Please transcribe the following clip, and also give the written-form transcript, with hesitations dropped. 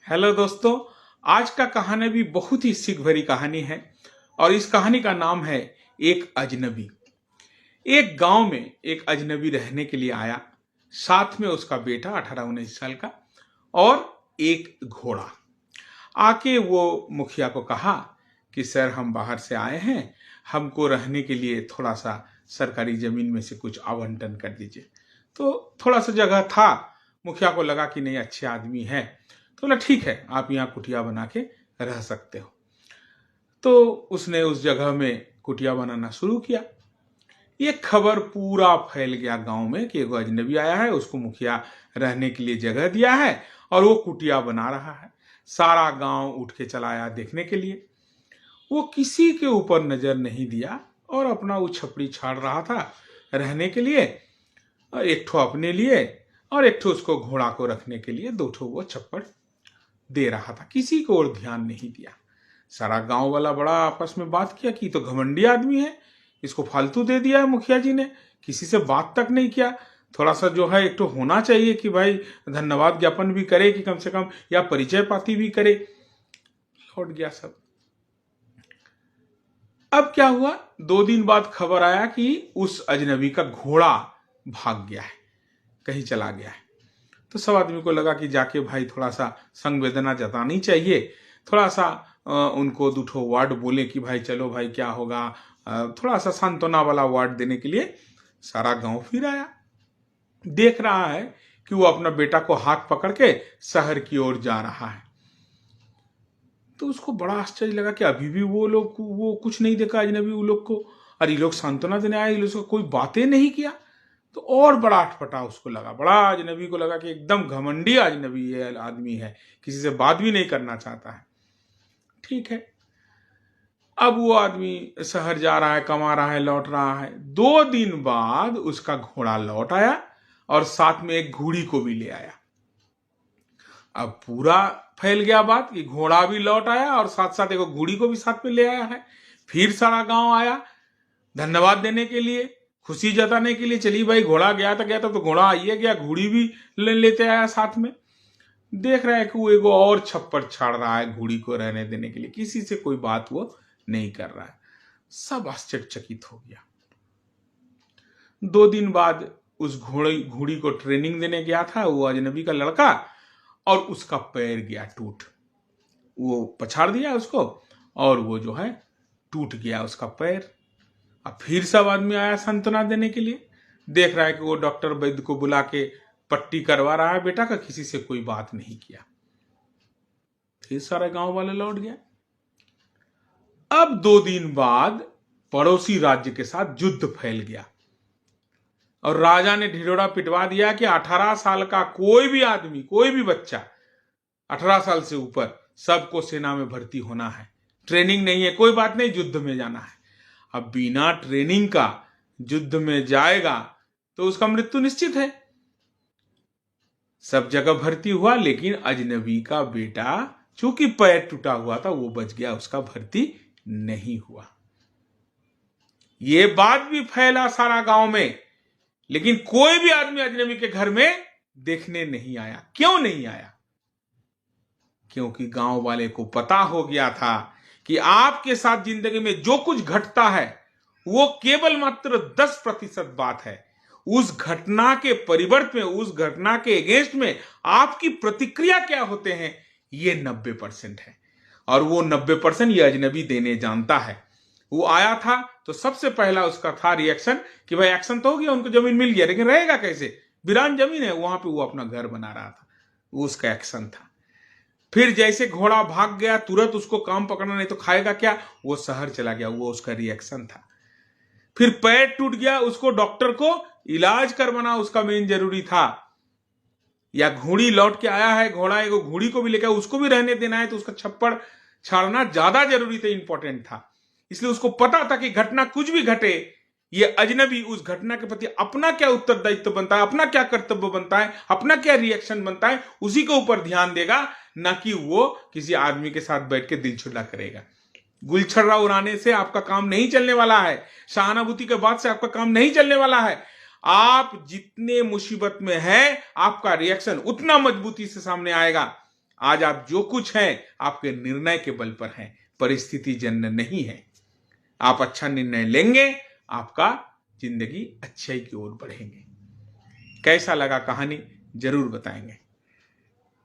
Hello दोस्तों। आज का कहानी भी बहुत ही सीख भरी कहानी है और इस कहानी का नाम है एक अजनबी। एक गांव में एक अजनबी रहने के लिए आया। साथ में उसका बेटा 18-19 साल का और एक घोड़ा। आके वो मुखिया को कहा कि सर, हम बाहर से आए हैं, हमको रहने के लिए थोड़ा सा सरकारी जमीन में से कुछ आवंटन कर दीजिए। तो थोड़ा सा जगह था। मुखिया को लगा कि नहीं, अच्छे आदमी है, तो बोला ठीक है, आप यहाँ कुटिया बना के रह सकते हो। तो उसने उस जगह में कुटिया बनाना शुरू किया। ये खबर पूरा फैल गया गांव में कि एक अजनबी आया है, उसको मुखिया रहने के लिए जगह दिया है और वो कुटिया बना रहा है। सारा गांव उठ के चला आया देखने के लिए। वो किसी के ऊपर नजर नहीं दिया और अपना वो छपड़ी छाड़ रहा था रहने के लिए। और एक ठो अपने लिए और एक ठो उसको घोड़ा को रखने के लिए, दो ठो वो छप्पड़ दे रहा था। किसी को और ध्यान नहीं दिया। सारा गांव वाला बड़ा आपस में बात किया कि तो घमंडी आदमी है, इसको फालतू दे दिया है मुखिया जी ने, किसी से बात तक नहीं किया। थोड़ा सा जो है एक तो होना चाहिए कि भाई धन्यवाद ज्ञापन भी करे, कि कम से कम या परिचय पाती भी करे। लौट गया सब। अब क्या हुआ, 2 दिन बाद खबर आया कि उस अजनबी का घोड़ा भाग गया है, कहीं चला गया है। तो सब आदमी को लगा कि जाके भाई थोड़ा सा संवेदना जतानी चाहिए, थोड़ा सा उनको दूठो वर्ड बोले कि भाई चलो भाई क्या होगा, थोड़ा सा सांत्वना वाला वर्ड देने के लिए सारा गांव फिर आया। देख रहा है कि वो अपना बेटा को हाथ पकड़ के शहर की ओर जा रहा है। तो उसको बड़ा आश्चर्य लगा कि अभी भी वो कुछ नहीं देखा अजनबी वो लोग को, और ये लोग सांत्वना देने आए, ये लोग कोई बातें नहीं किया। तो और बड़ा अटपटा उसको लगा, बड़ा अजनबी को लगा कि एकदम घमंडी अजनबी है, आदमी है, किसी से बात भी नहीं करना चाहता है। ठीक है, अब वो आदमी शहर जा रहा है, कमा रहा है, लौट रहा है। 2 दिन बाद उसका घोड़ा लौट आया और साथ में एक घोड़ी को भी ले आया। अब पूरा फैल गया बात कि घोड़ा भी लौट आया और साथ साथ एक घोड़ी को भी साथ में ले आया है। फिर सारा गांव आया धन्यवाद देने के लिए, खुशी जताने के लिए। चलिए भाई, घोड़ा गया था तो घोड़ा आइए गया, घोड़ी भी लेते आया साथ में। देख रहा है कि वो एगो और छप्पर छाड़ रहा है घोड़ी को रहने देने के लिए, किसी से कोई बात वो नहीं कर रहा है। सब आश्चर्यचकित हो गया। 2 दिन बाद उस घोड़ी को ट्रेनिंग देने गया था वो अजनबी का लड़का, और उसका पैर गया टूट। वो पछाड़ दिया उसको और वो जो है टूट गया उसका पैर। अब फिर सब आदमी आया सांत्वना देने के लिए। देख रहा है कि वो डॉक्टर वैद्य को बुला के पट्टी करवा रहा है बेटा का, किसी से कोई बात नहीं किया। फिर सारा गांव वाले लौट गया। अब 2 दिन बाद पड़ोसी राज्य के साथ युद्ध फैल गया और राजा ने ढिढोरा पिटवा दिया कि 18 साल का कोई भी आदमी, कोई भी बच्चा 18 साल से ऊपर, सबको सेना में भर्ती होना है। ट्रेनिंग नहीं है, कोई बात नहीं, युद्ध में जाना है। अब बिना ट्रेनिंग का युद्ध में जाएगा तो उसका मृत्यु निश्चित है। सब जगह भर्ती हुआ, लेकिन अजनबी का बेटा चूंकि पैर टूटा हुआ था वो बच गया, उसका भर्ती नहीं हुआ। ये बात भी फैला सारा गांव में, लेकिन कोई भी आदमी अजनबी के घर में देखने नहीं आया। क्यों नहीं आया? क्योंकि गांव वाले को पता हो गया था कि आपके साथ जिंदगी में जो कुछ घटता है वो केवल मात्र 10% बात है। उस घटना के परिवर्त में, उस घटना के अगेंस्ट में आपकी प्रतिक्रिया क्या होते हैं, ये 90% है। और वो 90% ये अजनबी देने जानता है। वो आया था तो सबसे पहला उसका था रिएक्शन कि भाई एक्शन तो हो गया, उनको जमीन मिल गया, लेकिन रहेगा कैसे, वीरान जमीन है, वहां पे वो अपना घर बना रहा था, वो उसका एक्शन था। फिर जैसे घोड़ा भाग गया, तुरंत उसको काम पकड़ना, नहीं तो खाएगा क्या, वो शहर चला गया, वो उसका रिएक्शन था। फिर पैर टूट गया, उसको डॉक्टर को इलाज करवाना उसका मेन जरूरी था। या घोड़ी लौट के आया है, घोड़ा एगो घोड़ी को भी लेकर उसको भी रहने देना है, तो उसका छप्पड़ छाड़ना ज्यादा जरूरी था, इंपॉर्टेंट था। इसलिए उसको पता था कि घटना कुछ भी घटे, ये अजनबी उस घटना के प्रति अपना क्या उत्तरदायित्व बनता है, अपना क्या कर्तव्य बनता है, अपना क्या रिएक्शन बनता है, उसी के ऊपर ध्यान देगा, ना कि वो किसी आदमी के साथ बैठ के दिल छुड़ा करेगा। गुलछर्रा उड़ाने से आपका काम नहीं चलने वाला है, सहानुभूति के बाद से आपका काम नहीं चलने वाला है। आप जितने मुसीबत में है, आपका रिएक्शन उतना मजबूती से सामने आएगा। आज आप जो कुछ हैं आपके निर्णय के बल पर हैं, परिस्थिति जन्य नहीं है। आप अच्छा निर्णय लेंगे, आपका जिंदगी अच्छाई की ओर बढ़ेंगे। कैसा लगा कहानी जरूर बताएंगे।